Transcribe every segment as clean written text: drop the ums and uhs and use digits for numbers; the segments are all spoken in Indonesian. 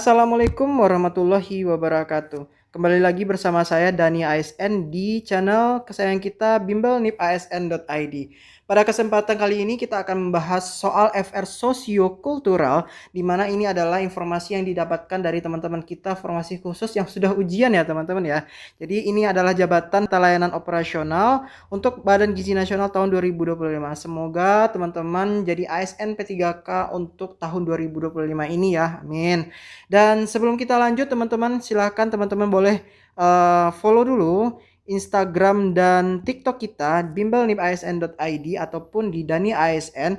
Assalamualaikum warahmatullahi wabarakatuh. Kembali lagi bersama saya Dani ASN di channel kesayangan kita bimbelnipasn.id. Pada kesempatan kali ini kita akan membahas soal FR sosiokultural, di mana ini adalah informasi yang didapatkan dari teman-teman kita formasi khusus yang sudah ujian ya teman-teman ya. Jadi ini adalah jabatan layanan operasional untuk Badan Gizi Nasional tahun 2025. Semoga teman-teman jadi ASN P3K untuk tahun 2025 ini ya. Amin. Dan sebelum kita lanjut teman-teman, silahkan teman-teman boleh follow dulu Instagram dan TikTok kita bimbelnipasn.id ataupun di Dani ASN.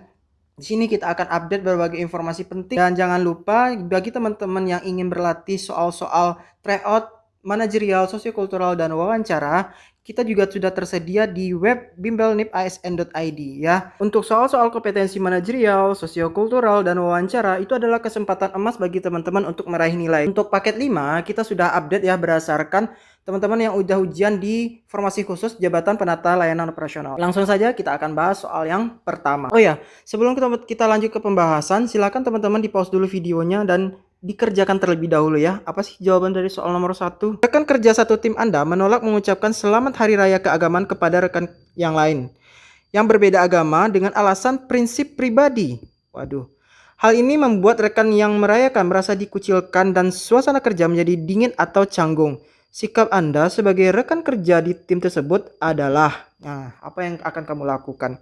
Di sini kita akan update berbagai informasi penting dan jangan lupa bagi teman-teman yang ingin berlatih soal-soal tryout, manajerial, sosiokultural dan wawancara, kita juga sudah tersedia di web bimbelnipasn.id ya. Untuk soal-soal kompetensi manajerial, sosiokultural dan wawancara itu adalah kesempatan emas bagi teman-teman untuk meraih nilai. Untuk paket 5 kita sudah update ya berdasarkan teman-teman yang udah ujian di formasi khusus jabatan penata layanan operasional. Langsung saja kita akan bahas soal yang pertama. Oh ya, sebelum kita lanjut ke pembahasan, silakan teman-teman di pause dulu videonya dan dikerjakan terlebih dahulu ya. Apa sih jawaban dari soal nomor 1? Rekan kerja satu tim Anda menolak mengucapkan selamat hari raya keagamaan kepada rekan yang lain yang berbeda agama dengan alasan prinsip pribadi. Waduh. Hal ini membuat rekan yang merayakan merasa dikucilkan dan suasana kerja menjadi dingin atau canggung. Sikap Anda sebagai rekan kerja di tim tersebut adalah, nah, apa yang akan kamu lakukan?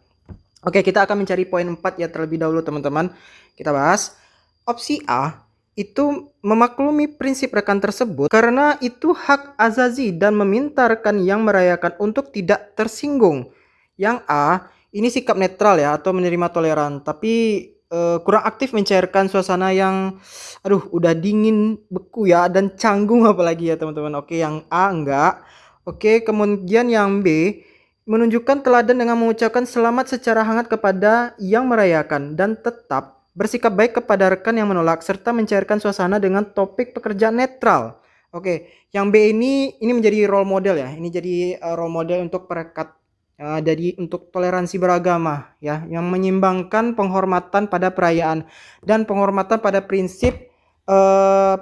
Oke, kita akan mencari poin 4 ya terlebih dahulu teman-teman. Kita bahas. Opsi A itu memaklumi prinsip rekan tersebut karena itu hak azazi dan meminta rekan yang merayakan untuk tidak tersinggung. Yang A, ini sikap netral ya atau menerima toleran, tapi kurang aktif mencairkan suasana yang udah dingin, beku ya dan canggung apalagi ya teman-teman. Oke, yang A enggak. Oke, kemudian yang B menunjukkan teladan dengan mengucapkan selamat secara hangat kepada yang merayakan dan tetap bersikap baik kepada rekan yang menolak serta mencairkan suasana dengan topik pekerjaan netral. Oke, yang B ini menjadi role model ya. Ini jadi role model untuk perekat jadi untuk toleransi beragama ya, yang menyimbangkan penghormatan pada perayaan dan penghormatan pada prinsip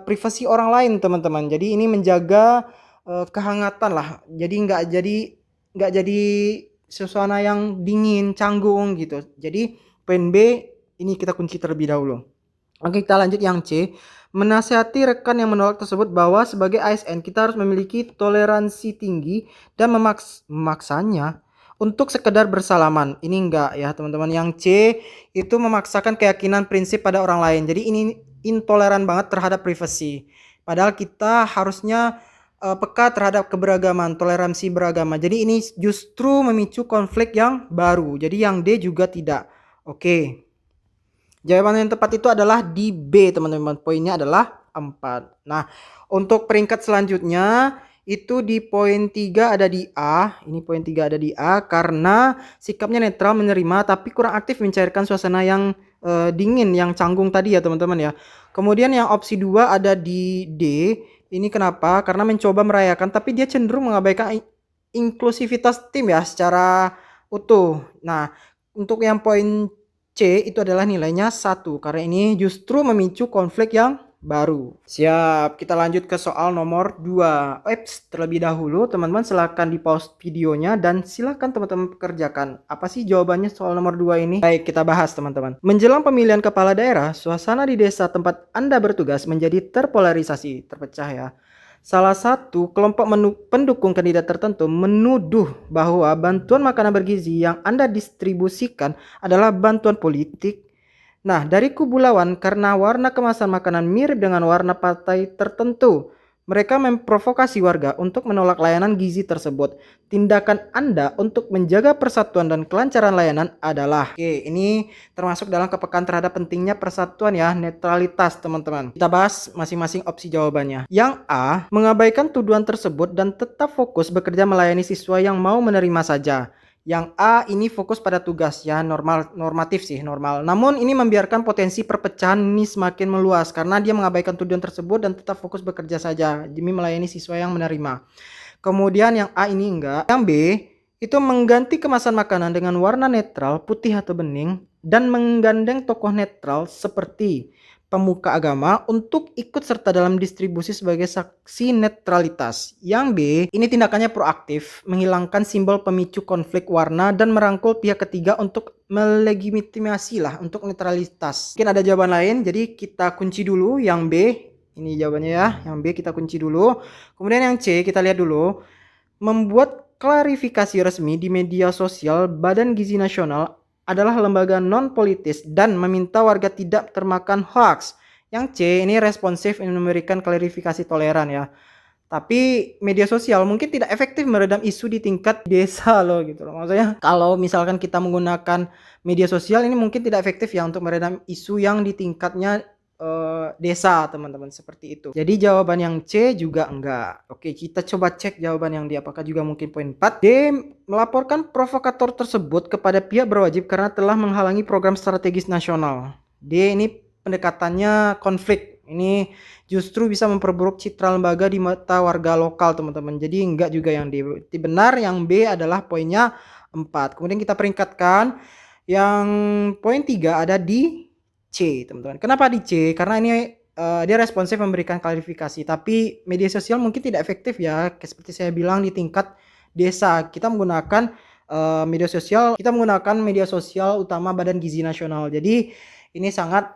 privasi orang lain teman-teman. Jadi ini menjaga kehangatan lah. Jadi nggak jadi suasana yang dingin, canggung gitu. Jadi poin B ini kita kunci terlebih dahulu. Oke, kita lanjut yang C. Menasihati rekan yang menolak tersebut bahwa sebagai ASN kita harus memiliki toleransi tinggi dan memaksanya untuk sekedar bersalaman. Ini enggak ya teman-teman. Yang C itu memaksakan keyakinan prinsip pada orang lain. Jadi ini intoleran banget terhadap privasi. Padahal kita harusnya peka terhadap keberagaman, toleransi beragama. Jadi ini justru memicu konflik yang baru. Jadi yang D juga tidak. Oke. Jawaban yang tepat itu adalah di B teman-teman. Poinnya adalah 4. Nah, untuk peringkat selanjutnya itu di poin 3 ada di A. Ini poin 3 ada di A karena sikapnya netral menerima tapi kurang aktif mencairkan suasana yang dingin, yang canggung tadi ya teman-teman ya. Kemudian yang opsi 2 ada di D. Ini kenapa? Karena mencoba merayakan tapi dia cenderung mengabaikan inklusivitas tim ya secara utuh. Nah, untuk yang poin C itu adalah nilainya 1 karena ini justru memicu konflik yang baru. Siap, kita lanjut ke soal nomor 2. Terlebih dahulu teman-teman silahkan di pause videonya dan silahkan teman-teman kerjakan. Apa sih jawabannya soal nomor 2 ini? Baik, kita bahas teman-teman. Menjelang pemilihan kepala daerah, suasana di desa tempat Anda bertugas menjadi terpolarisasi, terpecah ya. Salah satu kelompok pendukung kandidat tertentu menuduh bahwa bantuan makanan bergizi yang Anda distribusikan adalah bantuan politik. Nah, dari kubu lawan karena warna kemasan makanan mirip dengan warna partai tertentu, mereka memprovokasi warga untuk menolak layanan gizi tersebut. Tindakan Anda untuk menjaga persatuan dan kelancaran layanan adalah, oke, ini termasuk dalam kepekaan terhadap pentingnya persatuan ya, netralitas teman-teman. Kita bahas masing-masing opsi jawabannya. Yang A, mengabaikan tuduhan tersebut dan tetap fokus bekerja melayani siswa yang mau menerima saja. Yang A ini fokus pada tugas ya, normatif sih, normal. Namun ini membiarkan potensi perpecahan ini semakin meluas karena dia mengabaikan tujuan tersebut dan tetap fokus bekerja saja demi melayani siswa yang menerima. Kemudian yang A ini enggak. Yang B itu mengganti kemasan makanan dengan warna netral, putih atau bening dan menggandeng tokoh netral seperti pemuka agama untuk ikut serta dalam distribusi sebagai saksi netralitas. Yang B, ini tindakannya proaktif, menghilangkan simbol pemicu konflik warna dan merangkul pihak ketiga untuk melegitimasi lah untuk netralitas. Mungkin ada jawaban lain, jadi kita kunci dulu yang B. Ini jawabannya ya, yang B kita kunci dulu. Kemudian yang C kita lihat dulu. Membuat klarifikasi resmi di media sosial Badan Gizi Nasional adalah lembaga non-politis dan meminta warga tidak termakan hoax. Yang C ini responsif ini memberikan klarifikasi toleran ya. Tapi media sosial mungkin tidak efektif meredam isu di tingkat desa loh gitu loh. Maksudnya kalau misalkan kita menggunakan media sosial ini mungkin tidak efektif ya untuk meredam isu yang di tingkatnya desa teman-teman seperti itu. Jadi jawaban yang C juga enggak. Oke, kita coba cek jawaban yang D apakah juga mungkin poin 4. D, melaporkan provokator tersebut kepada pihak berwajib karena telah menghalangi program strategis nasional. D ini pendekatannya konflik. Ini justru bisa memperburuk citra lembaga di mata warga lokal teman-teman. Jadi enggak juga yang D. Benar yang B adalah poinnya 4. Kemudian kita peringkatkan yang poin 3 ada di C teman-teman. Kenapa di C? Karena ini dia responsif memberikan klarifikasi, tapi media sosial mungkin tidak efektif ya, seperti saya bilang di tingkat desa kita menggunakan kita menggunakan media sosial utama Badan Gizi Nasional. Jadi ini sangat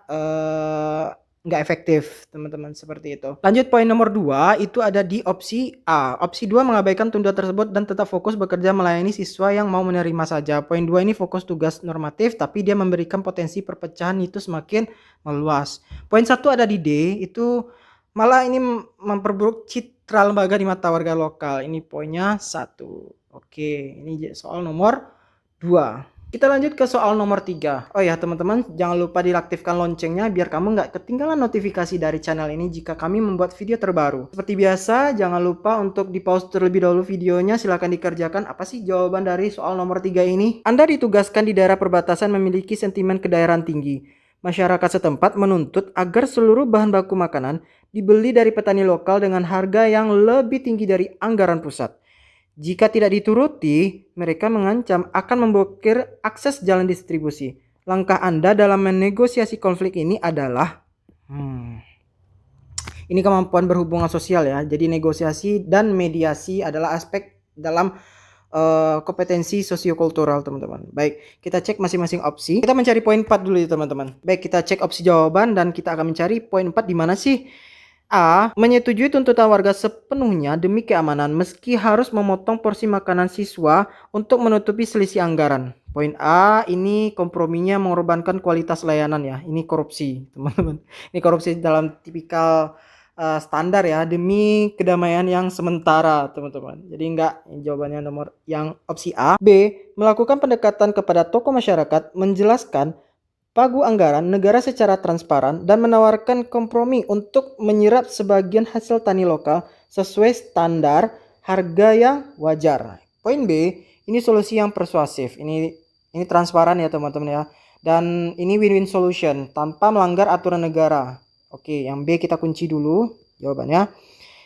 nggak efektif teman-teman seperti itu. Lanjut poin nomor 2 itu ada di opsi A. Opsi 2 mengabaikan tunda tersebut dan tetap fokus bekerja melayani siswa yang mau menerima saja. Poin 2 ini fokus tugas normatif tapi dia memberikan potensi perpecahan itu semakin meluas. Poin 1 ada di D itu malah ini memperburuk citra lembaga di mata warga lokal. Ini poinnya 1. Oke, ini soal nomor 2. Kita lanjut ke soal nomor 3. Oh ya teman-teman, jangan lupa diaktifkan loncengnya biar kamu nggak ketinggalan notifikasi dari channel ini jika kami membuat video terbaru. Seperti biasa, jangan lupa untuk di pause terlebih dahulu videonya, silahkan dikerjakan. Apa sih jawaban dari soal nomor 3 ini? Anda ditugaskan di daerah perbatasan memiliki sentimen kedaerahan tinggi. Masyarakat setempat menuntut agar seluruh bahan baku makanan dibeli dari petani lokal dengan harga yang lebih tinggi dari anggaran pusat. Jika tidak dituruti, mereka mengancam akan memblokir akses jalan distribusi. Langkah Anda dalam menegosiasi konflik ini adalah ini kemampuan berhubungan sosial ya. Jadi negosiasi dan mediasi adalah aspek dalam kompetensi sosiokultural teman-teman. Baik, kita cek masing-masing opsi. Kita mencari poin 4 dulu ya teman-teman. Baik, kita cek opsi jawaban dan kita akan mencari poin 4 di mana sih? A. Menyetujui tuntutan warga sepenuhnya demi keamanan meski harus memotong porsi makanan siswa untuk menutupi selisih anggaran. Poin A ini komprominya mengorbankan kualitas layanan ya. Ini korupsi teman-teman. Ini korupsi dalam tipikal standar ya demi kedamaian yang sementara teman-teman. Jadi enggak jawabannya nomor yang opsi A. B. Melakukan pendekatan kepada tokoh masyarakat menjelaskan pagu anggaran negara secara transparan dan menawarkan kompromi untuk menyerap sebagian hasil tani lokal sesuai standar harga yang wajar. Poin B, ini solusi yang persuasif. Ini transparan ya teman-teman ya. Dan ini win-win solution tanpa melanggar aturan negara. Oke, yang B kita kunci dulu jawabannya.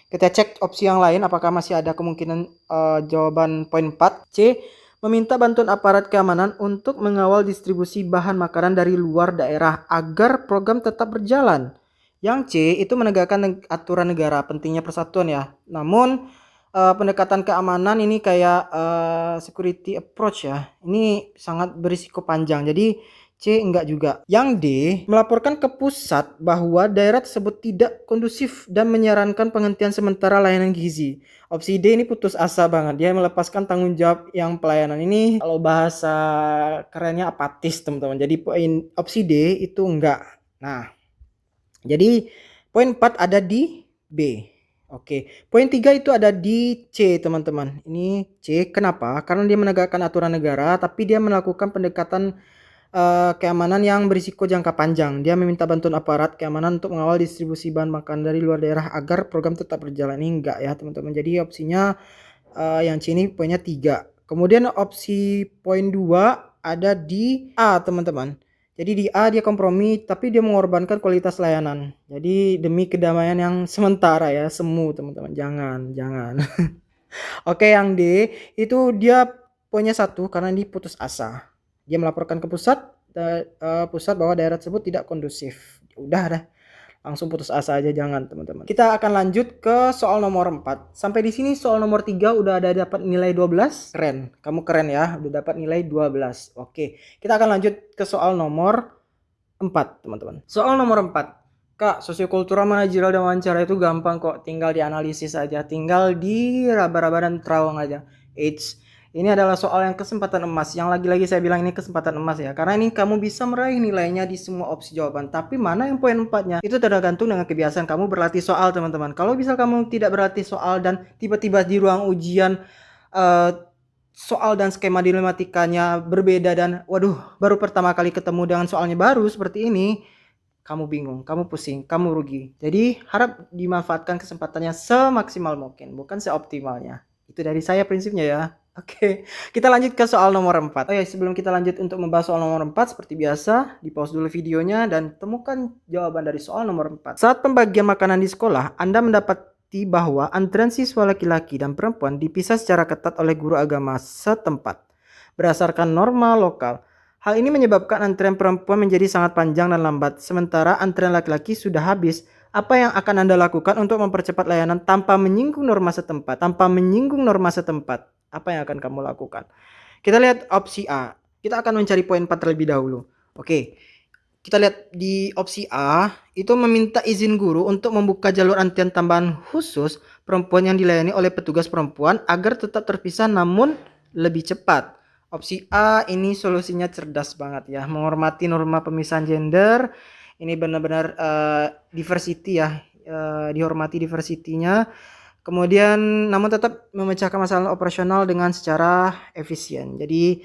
Kita cek opsi yang lain apakah masih ada kemungkinan jawaban poin 4. C. Meminta bantuan aparat keamanan untuk mengawal distribusi bahan makanan dari luar daerah agar program tetap berjalan. Yang C itu menegakkan aturan negara, pentingnya persatuan ya. Namun pendekatan keamanan ini kayak security approach ya. Ini sangat berisiko panjang. Jadi C enggak juga. Yang D melaporkan ke pusat bahwa daerah tersebut tidak kondusif dan menyarankan penghentian sementara layanan gizi. Opsi D ini putus asa banget. Dia melepaskan tanggung jawab yang pelayanan ini kalau bahasa kerennya apatis teman-teman. Jadi poin opsi D itu enggak. Nah, jadi poin 4 ada di B. Oke, poin 3 itu ada di C teman-teman. Ini C, kenapa? Karena dia menegakkan aturan negara tapi dia melakukan pendekatan keamanan yang berisiko jangka panjang. Dia meminta bantuan aparat keamanan untuk mengawal distribusi bahan makanan dari luar daerah agar program tetap berjalan. Ini enggak ya teman-teman. Jadi opsinya yang C ini poinnya 3. Kemudian opsi poin 2 ada di A teman-teman. Jadi di A dia kompromi tapi dia mengorbankan kualitas layanan. Jadi demi kedamaian yang sementara ya, semu teman-teman. Jangan. Oke, yang D itu dia poinnya 1 karena dia putus asa. Dia melaporkan ke pusat bahwa daerah tersebut tidak kondusif. Udah dah. Langsung putus asa aja, jangan teman-teman. Kita akan lanjut ke soal nomor 4. Sampai di sini soal nomor 3 udah ada dapat nilai 12. Keren. Kamu keren ya, udah dapat nilai 12. Oke. Kita akan lanjut ke soal nomor 4, teman-teman. Soal nomor 4. Kak, sosiokultural, manajerial, dan wawancara itu gampang kok. Tinggal dianalisis aja. Tinggal diraba-raba dan terawang aja. Ini adalah soal yang kesempatan emas. Yang lagi-lagi saya bilang ini kesempatan emas ya. Karena ini kamu bisa meraih nilainya di semua opsi jawaban. Tapi mana yang poin 4-nya? Itu tergantung dengan kebiasaan kamu berlatih soal, teman-teman. Kalau misal kamu tidak berlatih soal dan tiba-tiba di ruang ujian soal dan skema dilematikanya berbeda dan waduh, baru pertama kali ketemu dengan soalnya baru seperti ini, kamu bingung, kamu pusing, kamu rugi. Jadi harap dimanfaatkan kesempatannya semaksimal mungkin, bukan seoptimalnya. Itu dari saya prinsipnya ya. Oke, kita lanjut ke soal nomor 4. Oh ya, sebelum kita lanjut untuk membahas soal nomor 4, seperti biasa, di pause dulu videonya dan temukan jawaban dari soal nomor 4. Saat pembagian makanan di sekolah, Anda mendapati bahwa antrean siswa laki-laki dan perempuan dipisah secara ketat oleh guru agama setempat, berdasarkan norma lokal. Hal ini menyebabkan antrean perempuan menjadi sangat panjang dan lambat, sementara antrean laki-laki sudah habis. Apa yang akan Anda lakukan untuk mempercepat layanan tanpa menyinggung norma setempat? Apa yang akan kamu lakukan? Kita lihat opsi A. Kita akan mencari poin 4 terlebih dahulu. Oke. Kita lihat di opsi A, itu meminta izin guru untuk membuka jalur antrian tambahan khusus perempuan yang dilayani oleh petugas perempuan agar tetap terpisah namun lebih cepat. Opsi A ini solusinya cerdas banget ya, menghormati norma pemisahan gender. Ini benar-benar diversity ya, dihormati diversitinya. Kemudian namun tetap memecahkan masalah operasional dengan secara efisien. Jadi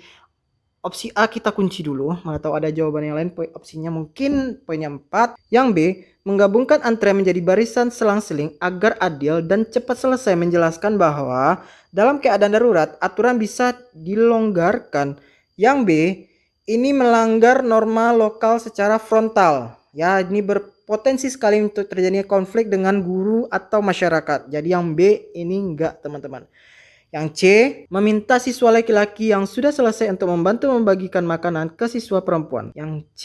opsi A kita kunci dulu, mana tahu ada jawaban yang lain. Opsinya mungkin poinnya 4. Yang B, menggabungkan antrean menjadi barisan selang-seling agar adil dan cepat selesai, menjelaskan bahwa dalam keadaan darurat aturan bisa dilonggarkan. Yang B, ini melanggar norma lokal secara frontal. Ya, ini berpotensi sekali untuk terjadinya konflik dengan guru atau masyarakat. Jadi yang B ini enggak, teman-teman. Yang C, meminta siswa laki-laki yang sudah selesai untuk membantu membagikan makanan ke siswa perempuan. Yang C,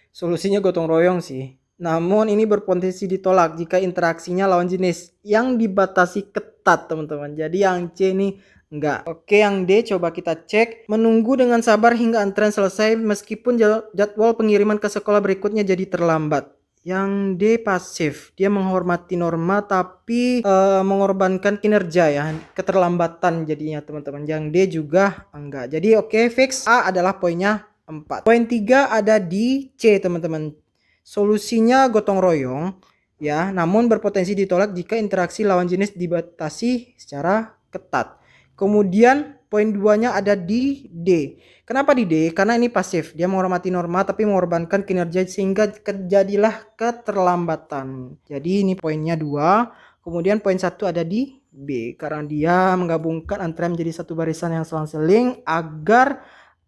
solusinya gotong royong sih. Namun ini berpotensi ditolak jika interaksinya lawan jenis yang dibatasi ketat, teman-teman. Jadi yang C ini enggak. Oke, yang D coba kita cek. Menunggu dengan sabar hingga antrean selesai meskipun jadwal pengiriman ke sekolah berikutnya jadi terlambat. Yang D pasif, dia menghormati norma tapi mengorbankan kinerja ya, keterlambatan jadinya teman-teman. Yang D juga enggak. Jadi oke, fix A adalah poinnya 4. Poin 3 ada di C, teman-teman. Solusinya gotong royong ya, namun berpotensi ditolak jika interaksi lawan jenis dibatasi secara ketat. Kemudian poin 2-nya ada di D. Kenapa di D? Karena ini pasif. Dia menghormati norma tapi mengorbankan kinerja sehingga terjadilah keterlambatan. Jadi ini poinnya 2. Kemudian poin 1 ada di B. Karena dia menggabungkan antrean menjadi satu barisan yang selang-seling agar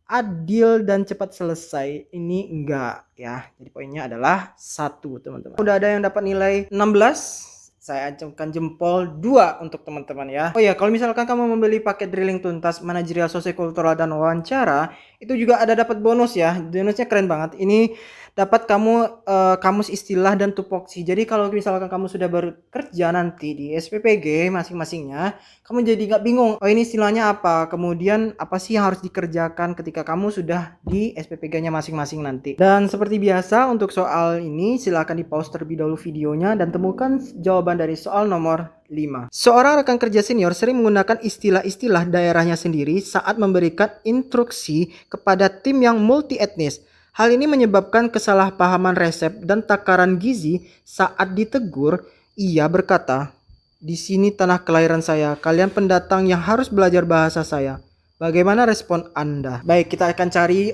adil dan cepat selesai. Ini enggak ya. Jadi poinnya adalah 1, teman-teman. Udah ada yang dapat nilai 16. Saya acungkan jempol 2 untuk teman-teman ya. Oh ya, kalau misalkan kamu membeli paket drilling tuntas manajerial, sosiokultural, dan wawancara, itu juga ada dapat bonus ya. Bonusnya keren banget. Ini dapat kamu kamus istilah dan tupoksi. Jadi kalau misalkan kamu sudah bekerja nanti di SPPG masing-masingnya, kamu jadi nggak bingung. Oh, ini istilahnya apa? Kemudian apa sih yang harus dikerjakan ketika kamu sudah di SPPG-nya masing-masing nanti. Dan seperti biasa untuk soal ini silahkan di pause terlebih dahulu videonya dan temukan jawaban dari soal nomor 5. Seorang rekan kerja senior sering menggunakan istilah-istilah daerahnya sendiri saat memberikan instruksi kepada tim yang multi etnis. Hal ini menyebabkan kesalahpahaman resep dan takaran gizi. Saat ditegur, ia berkata, "Di sini tanah kelahiran saya, kalian pendatang yang harus belajar bahasa saya." Bagaimana respon Anda? Baik, kita akan cari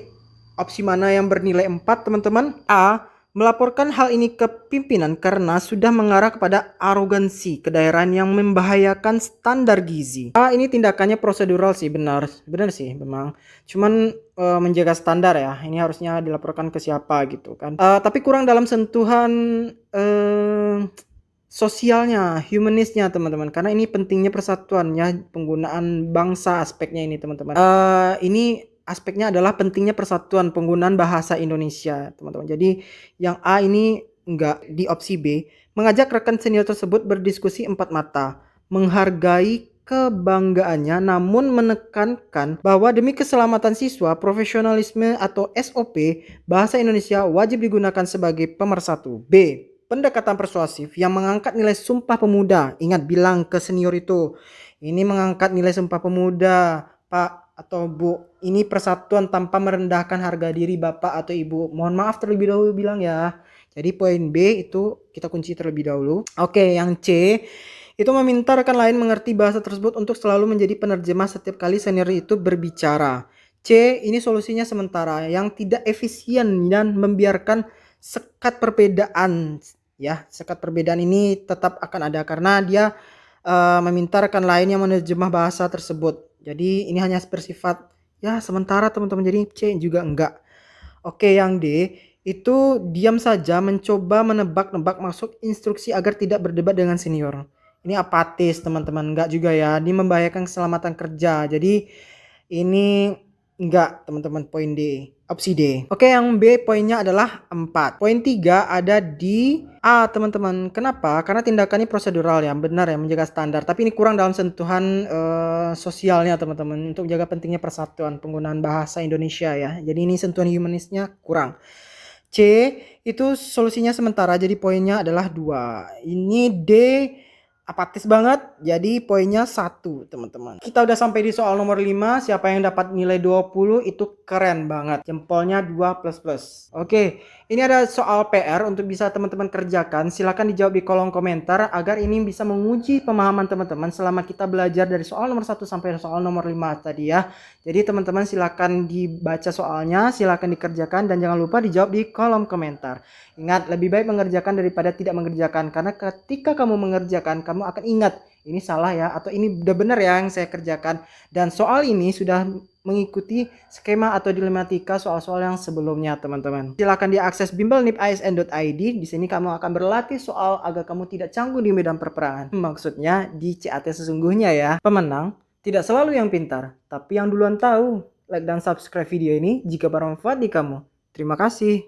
opsi mana yang bernilai 4, teman-teman. A, melaporkan hal ini ke pimpinan karena sudah mengarah kepada arogansi kedaerahan yang membahayakan standar gizi. A, ini tindakannya prosedural sih, benar sih memang. Cuman menjaga standar ya, ini harusnya dilaporkan ke siapa gitu kan. Tapi kurang dalam sentuhan sosialnya, humanisnya teman-teman. Karena ini pentingnya persatuannya, penggunaan bangsa aspeknya ini teman-teman. Ini aspeknya adalah pentingnya persatuan penggunaan bahasa Indonesia, teman-teman. Jadi yang A ini enggak di opsi B. Mengajak rekan senior tersebut berdiskusi empat mata. Menghargai kebanggaannya namun menekankan bahwa demi keselamatan siswa, profesionalisme atau SOP, bahasa Indonesia wajib digunakan sebagai pemersatu. B. Pendekatan persuasif yang mengangkat nilai Sumpah Pemuda. Ingat bilang ke senior itu, ini mengangkat nilai Sumpah Pemuda, Pak atau Bu. Ini persatuan tanpa merendahkan harga diri Bapak atau Ibu. Mohon maaf terlebih dahulu bilang ya. Jadi poin B itu kita kunci terlebih dahulu. Oke, yang C itu meminta rekan lain mengerti bahasa tersebut untuk selalu menjadi penerjemah setiap kali senior itu berbicara. C ini solusinya sementara yang tidak efisien dan membiarkan sekat perbedaan. Ya, sekat perbedaan ini tetap akan ada karena dia meminta rekan lain yang menerjemah bahasa tersebut. Jadi ini hanya bersifat ya sementara teman-teman. Jadi C juga enggak. Oke, yang D itu diam saja mencoba menebak-nebak maksud instruksi agar tidak berdebat dengan senior. Ini apatis teman-teman, enggak juga ya. Ini membahayakan keselamatan kerja. Jadi ini enggak teman-teman, poin D. Opsi D. Oke, yang B poinnya adalah 4. Poin 3 ada di A teman-teman. Kenapa? Karena tindakannya prosedural ya, benar ya, menjaga standar. Tapi ini kurang dalam sentuhan sosialnya teman-teman. Untuk jaga pentingnya persatuan penggunaan bahasa Indonesia ya. Jadi ini sentuhan humanisnya kurang. C itu solusinya sementara, jadi poinnya adalah 2. Ini D apatis banget, jadi poinnya 1 teman-teman. Kita udah sampai di soal nomor 5. Siapa yang dapat nilai 20 itu keren banget, jempolnya 2++. Oke, ini ada soal PR untuk bisa teman-teman kerjakan. Silahkan dijawab di kolom komentar agar ini bisa menguji pemahaman teman-teman selama kita belajar dari soal nomor 1 sampai soal nomor 5 tadi ya. Jadi teman-teman silahkan dibaca soalnya, silahkan dikerjakan, dan jangan lupa dijawab di kolom komentar. Ingat, lebih baik mengerjakan daripada tidak mengerjakan, karena ketika kamu mengerjakan kamu akan ingat ini salah ya, atau ini udah benar ya yang saya kerjakan. Dan soal ini sudah mengikuti skema atau dilematika soal-soal yang sebelumnya teman-teman. Silakan diakses bimbelnipisn.id. Di sini kamu akan berlatih soal agar kamu tidak canggung di medan perperangan. Maksudnya di CAT sesungguhnya ya. Pemenang tidak selalu yang pintar, tapi yang duluan tahu. Like dan subscribe video ini jika bermanfaat di kamu. Terima kasih.